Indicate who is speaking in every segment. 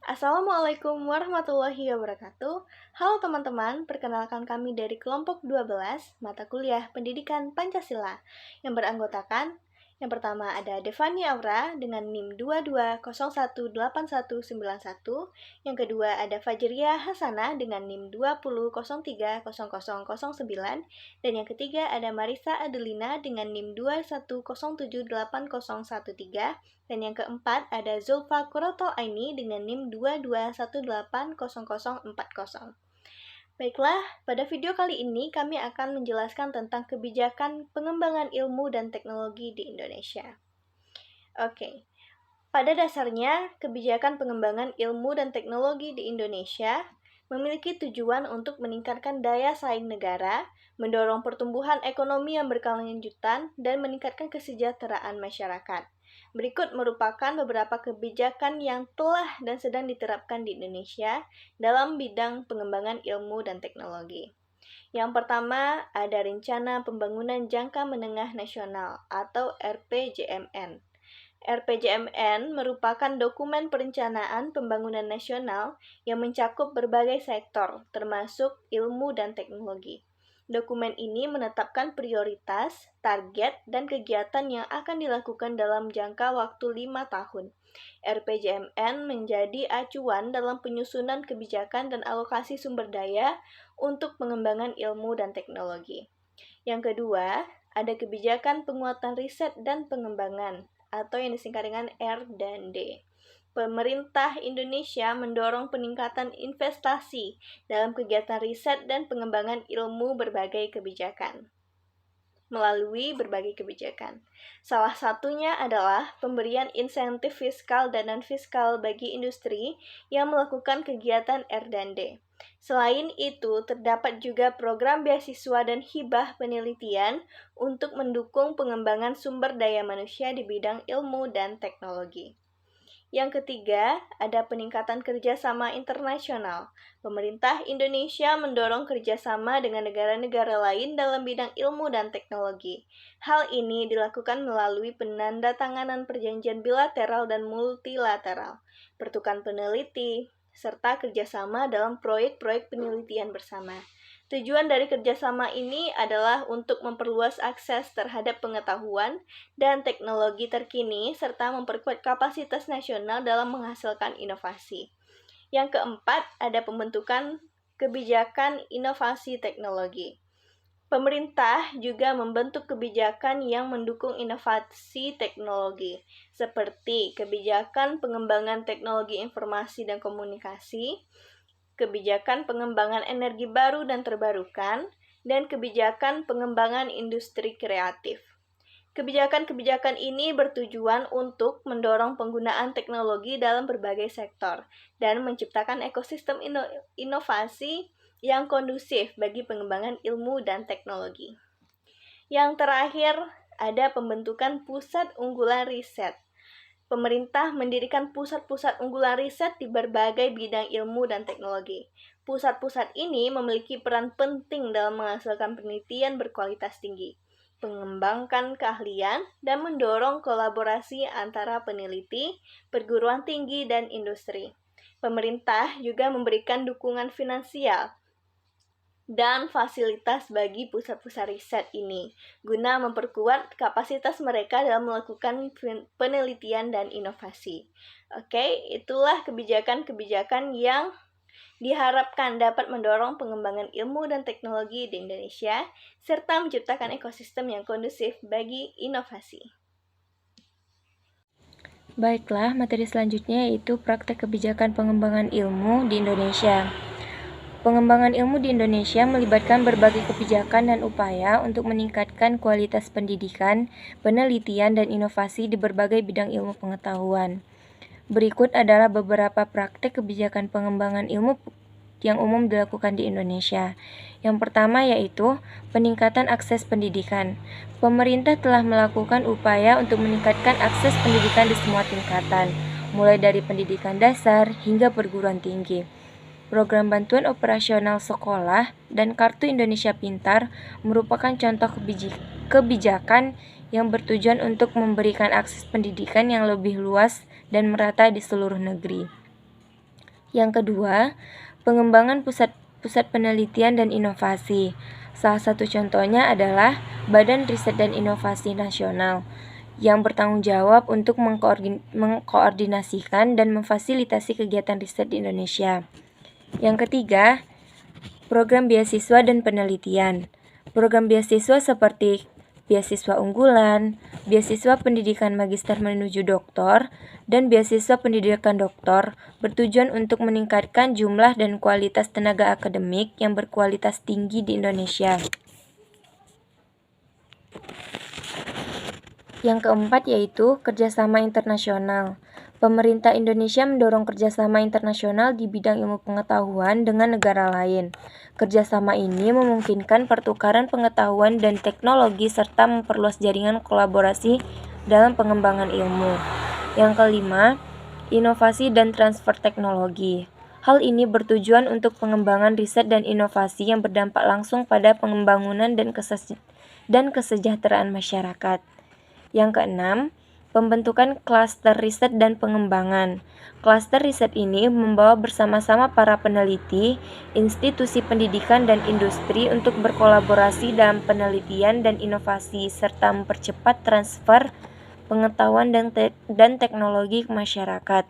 Speaker 1: Assalamualaikum warahmatullahi wabarakatuh. Halo teman-teman, perkenalkan kami dari kelompok 12 mata kuliah Pendidikan Pancasila yang beranggotakan yang pertama ada Devani Aura dengan NIM 22018191, yang kedua ada Fajriah Hasanah dengan NIM 20030009, dan yang ketiga ada Marisa Adelina dengan NIM 21078013, dan yang keempat ada Zulfa Kuroto Aini dengan NIM 22180040. Baiklah, pada video kali ini kami akan menjelaskan tentang kebijakan pengembangan ilmu dan teknologi di Indonesia. Oke, pada dasarnya kebijakan pengembangan ilmu dan teknologi di Indonesia memiliki tujuan untuk meningkatkan daya saing negara, mendorong pertumbuhan ekonomi yang berkelanjutan, dan meningkatkan kesejahteraan masyarakat. Berikut merupakan beberapa kebijakan yang telah dan sedang diterapkan di Indonesia dalam bidang pengembangan ilmu dan teknologi. Yang pertama, ada Rencana Pembangunan Jangka Menengah Nasional atau RPJMN. RPJMN merupakan dokumen perencanaan pembangunan nasional yang mencakup berbagai sektor, termasuk ilmu dan teknologi. Dokumen ini menetapkan prioritas, target, dan kegiatan yang akan dilakukan dalam jangka waktu 5 tahun. RPJMN menjadi acuan dalam penyusunan kebijakan dan alokasi sumber daya untuk pengembangan ilmu dan teknologi. Yang kedua, ada kebijakan penguatan riset dan pengembangan, atau yang disingkat dengan R&D. Pemerintah Indonesia mendorong peningkatan investasi dalam kegiatan riset dan pengembangan ilmu melalui berbagai kebijakan. Salah satunya adalah pemberian insentif fiskal dan non-fiskal bagi industri yang melakukan kegiatan R&D. Selain itu, terdapat juga program beasiswa dan hibah penelitian untuk mendukung pengembangan sumber daya manusia di bidang ilmu dan teknologi. Yang ketiga, ada peningkatan kerjasama internasional. Pemerintah Indonesia mendorong kerjasama dengan negara-negara lain dalam bidang ilmu dan teknologi. Hal ini dilakukan melalui penandatanganan perjanjian bilateral dan multilateral, pertukaran peneliti, serta kerjasama dalam proyek-proyek penelitian bersama. Tujuan dari kerjasama ini adalah untuk memperluas akses terhadap pengetahuan dan teknologi terkini, serta memperkuat kapasitas nasional dalam menghasilkan inovasi. Yang keempat, ada pembentukan kebijakan inovasi teknologi. Pemerintah juga membentuk kebijakan yang mendukung inovasi teknologi, seperti kebijakan pengembangan teknologi informasi dan komunikasi, kebijakan pengembangan energi baru dan terbarukan, dan kebijakan pengembangan industri kreatif. Kebijakan-kebijakan ini bertujuan untuk mendorong penggunaan teknologi dalam berbagai sektor dan menciptakan ekosistem inovasi yang kondusif bagi pengembangan ilmu dan teknologi. Yang terakhir, ada pembentukan pusat unggulan riset. Pemerintah mendirikan pusat-pusat unggulan riset di berbagai bidang ilmu dan teknologi. Pusat-pusat ini memiliki peran penting dalam menghasilkan penelitian berkualitas tinggi, mengembangkan keahlian, dan mendorong kolaborasi antara peneliti, perguruan tinggi, dan industri. Pemerintah juga memberikan dukungan finansial dan fasilitas bagi pusat-pusat riset ini, guna memperkuat kapasitas mereka dalam melakukan penelitian dan inovasi. Oke, itulah kebijakan-kebijakan yang diharapkan dapat mendorong pengembangan ilmu dan teknologi di Indonesia, serta menciptakan ekosistem yang kondusif bagi inovasi.
Speaker 2: Baiklah, materi selanjutnya yaitu praktek kebijakan pengembangan ilmu di Indonesia. Pengembangan ilmu di Indonesia melibatkan berbagai kebijakan dan upaya untuk meningkatkan kualitas pendidikan, penelitian, dan inovasi di berbagai bidang ilmu pengetahuan. Berikut adalah beberapa praktek kebijakan pengembangan ilmu yang umum dilakukan di Indonesia. Yang pertama yaitu peningkatan akses pendidikan. Pemerintah telah melakukan upaya untuk meningkatkan akses pendidikan di semua tingkatan, mulai dari pendidikan dasar hingga perguruan tinggi. Program Bantuan Operasional Sekolah dan Kartu Indonesia Pintar merupakan contoh kebijakan yang bertujuan untuk memberikan akses pendidikan yang lebih luas dan merata di seluruh negeri. Yang kedua, pengembangan pusat penelitian dan inovasi. Salah satu contohnya adalah Badan Riset dan Inovasi Nasional yang bertanggung jawab untuk mengkoordinasikan dan memfasilitasi kegiatan riset di Indonesia. Yang ketiga, program beasiswa dan penelitian. Program beasiswa seperti beasiswa unggulan, beasiswa pendidikan magister menuju doktor, dan beasiswa pendidikan doktor bertujuan untuk meningkatkan jumlah dan kualitas tenaga akademik yang berkualitas tinggi di Indonesia. Yang keempat yaitu kerjasama internasional. Pemerintah Indonesia mendorong kerjasama internasional di bidang ilmu pengetahuan dengan negara lain. Kerjasama ini memungkinkan pertukaran pengetahuan dan teknologi serta memperluas jaringan kolaborasi dalam pengembangan ilmu. Yang kelima, inovasi dan transfer teknologi. Hal ini bertujuan untuk pengembangan riset dan inovasi yang berdampak langsung pada pembangunan dan kesejahteraan masyarakat. Yang keenam, pembentukan klaster riset dan pengembangan. Klaster riset ini membawa bersama-sama para peneliti, institusi pendidikan dan industri untuk berkolaborasi dalam penelitian dan inovasi serta mempercepat transfer pengetahuan dan teknologi ke masyarakat.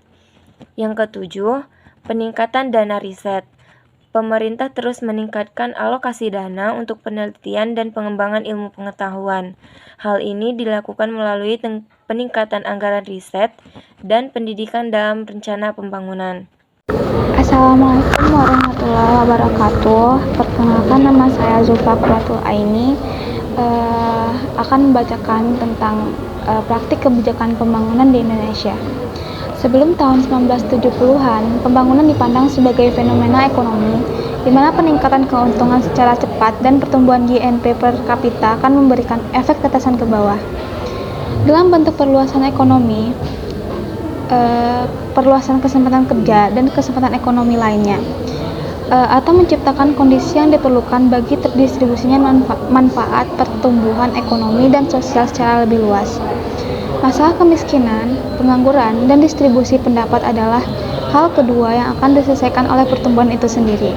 Speaker 2: Yang ketujuh, peningkatan dana riset. Pemerintah terus meningkatkan alokasi dana untuk penelitian dan pengembangan ilmu pengetahuan. Hal ini dilakukan melalui peningkatan anggaran riset dan pendidikan dalam rencana pembangunan.
Speaker 3: Assalamualaikum warahmatullahi wabarakatuh. Perkenalkan, nama saya Zulfa Qurratul Aini. Akan membacakan tentang praktik kebijakan pembangunan di Indonesia. Sebelum tahun 1970-an, pembangunan dipandang sebagai fenomena ekonomi, di mana peningkatan keuntungan secara cepat dan pertumbuhan GNP per kapita akan memberikan efek tetasan ke bawah. Dalam bentuk perluasan ekonomi, perluasan kesempatan kerja dan kesempatan ekonomi lainnya, atau menciptakan kondisi yang diperlukan bagi terdistribusinya manfaat pertumbuhan ekonomi dan sosial secara lebih luas. Masalah kemiskinan, pengangguran, dan distribusi pendapat adalah hal kedua yang akan diselesaikan oleh pertumbuhan itu sendiri.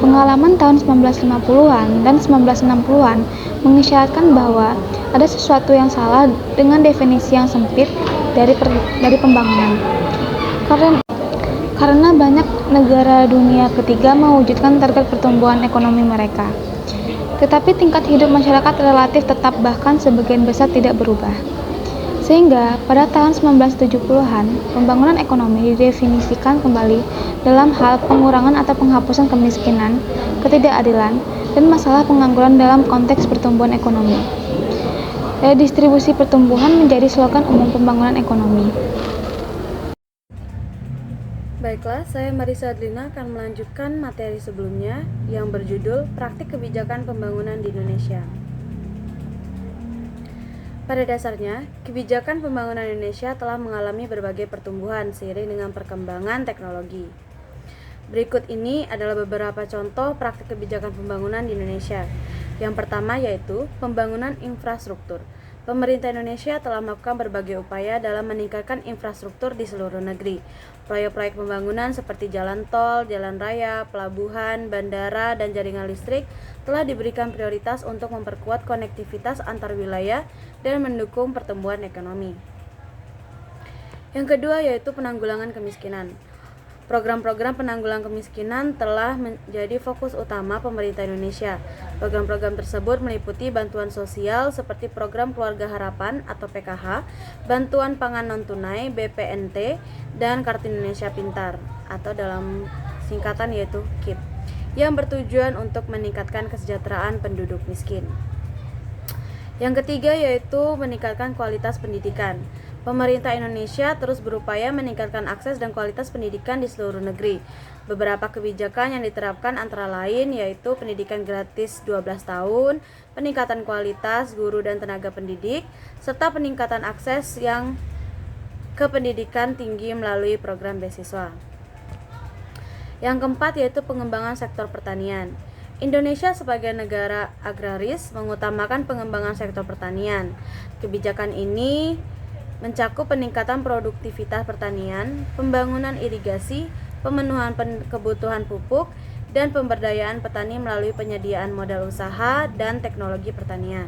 Speaker 3: Pengalaman tahun 1950-an dan 1960-an mengisyaratkan bahwa ada sesuatu yang salah dengan definisi yang sempit dari pembangunan. Karena banyak negara dunia ketiga mewujudkan target pertumbuhan ekonomi mereka. Tetapi tingkat hidup masyarakat relatif tetap bahkan sebagian besar tidak berubah. Sehingga pada tahun 1970-an, pembangunan ekonomi didefinisikan kembali dalam hal pengurangan atau penghapusan kemiskinan, ketidakadilan, dan masalah pengangguran dalam konteks pertumbuhan ekonomi. Distribusi pertumbuhan menjadi slogan umum pembangunan ekonomi.
Speaker 4: Baiklah, saya Marisa Adlina akan melanjutkan materi sebelumnya yang berjudul Praktik Kebijakan Pembangunan di Indonesia. Pada dasarnya, kebijakan pembangunan Indonesia telah mengalami berbagai pertumbuhan seiring dengan perkembangan teknologi. Berikut ini adalah beberapa contoh praktik kebijakan pembangunan di Indonesia. Yang pertama yaitu pembangunan infrastruktur. Pemerintah Indonesia telah melakukan berbagai upaya dalam meningkatkan infrastruktur di seluruh negeri. Proyek-proyek pembangunan seperti jalan tol, jalan raya, pelabuhan, bandara, dan jaringan listrik telah diberikan prioritas untuk memperkuat konektivitas antar wilayah dan mendukung pertumbuhan ekonomi. Yang kedua yaitu penanggulangan kemiskinan. Program-program penanggulangan kemiskinan telah menjadi fokus utama pemerintah Indonesia. Program-program tersebut meliputi bantuan sosial seperti Program Keluarga Harapan atau PKH, Bantuan Pangan Non-Tunai BPNT, dan Kartu Indonesia Pintar atau dalam singkatan yaitu KIP, yang bertujuan untuk meningkatkan kesejahteraan penduduk miskin. Yang ketiga yaitu meningkatkan kualitas pendidikan. Pemerintah Indonesia terus berupaya meningkatkan akses dan kualitas pendidikan di seluruh negeri. Beberapa kebijakan yang diterapkan antara lain yaitu pendidikan gratis 12 tahun, peningkatan kualitas guru dan tenaga pendidik, serta peningkatan akses yang ke pendidikan tinggi melalui program beasiswa. Yang keempat yaitu pengembangan sektor pertanian. Indonesia sebagai negara agraris mengutamakan pengembangan sektor pertanian. Kebijakan ini mencakup peningkatan produktivitas pertanian, pembangunan irigasi, pemenuhan kebutuhan pupuk, dan pemberdayaan petani melalui penyediaan modal usaha dan teknologi pertanian.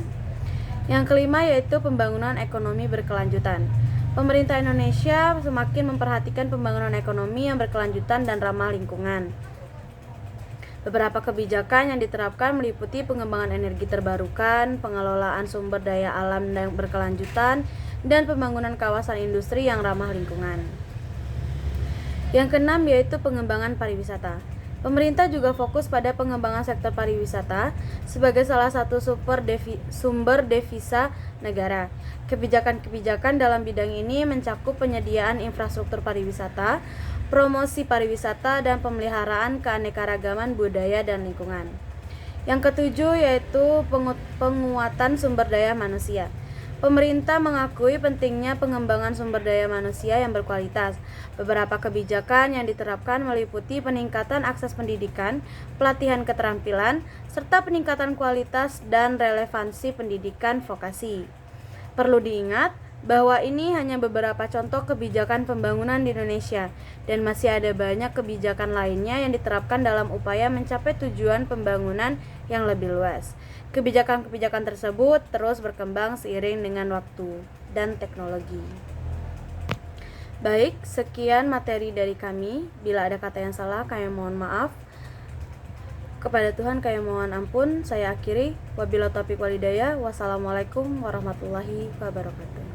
Speaker 4: Yang kelima yaitu pembangunan ekonomi berkelanjutan. Pemerintah Indonesia semakin memperhatikan pembangunan ekonomi yang berkelanjutan dan ramah lingkungan. Beberapa kebijakan yang diterapkan meliputi pengembangan energi terbarukan, pengelolaan sumber daya alam yang berkelanjutan, dan pembangunan kawasan industri yang ramah lingkungan. Yang keenam yaitu pengembangan pariwisata. Pemerintah juga fokus pada pengembangan sektor pariwisata sebagai salah satu sumber devisa negara. Kebijakan-kebijakan dalam bidang ini mencakup penyediaan infrastruktur pariwisata, promosi pariwisata, dan pemeliharaan keanekaragaman budaya dan lingkungan. Yang ketujuh yaitu penguatan sumber daya manusia. Pemerintah mengakui pentingnya pengembangan sumber daya manusia yang berkualitas. Beberapa kebijakan yang diterapkan meliputi peningkatan akses pendidikan, pelatihan keterampilan, serta peningkatan kualitas dan relevansi pendidikan vokasi. Perlu diingat bahwa ini hanya beberapa contoh kebijakan pembangunan di Indonesia, dan masih ada banyak kebijakan lainnya yang diterapkan dalam upaya mencapai tujuan pembangunan yang lebih luas. Kebijakan-kebijakan tersebut terus berkembang seiring dengan waktu dan teknologi. Baik, sekian materi dari kami. Bila ada kata yang salah, kami mohon maaf. Kepada Tuhan kami mohon ampun. Saya akhiri. Wabillahi taufiq wal hidayah. Wassalamualaikum warahmatullahi wabarakatuh.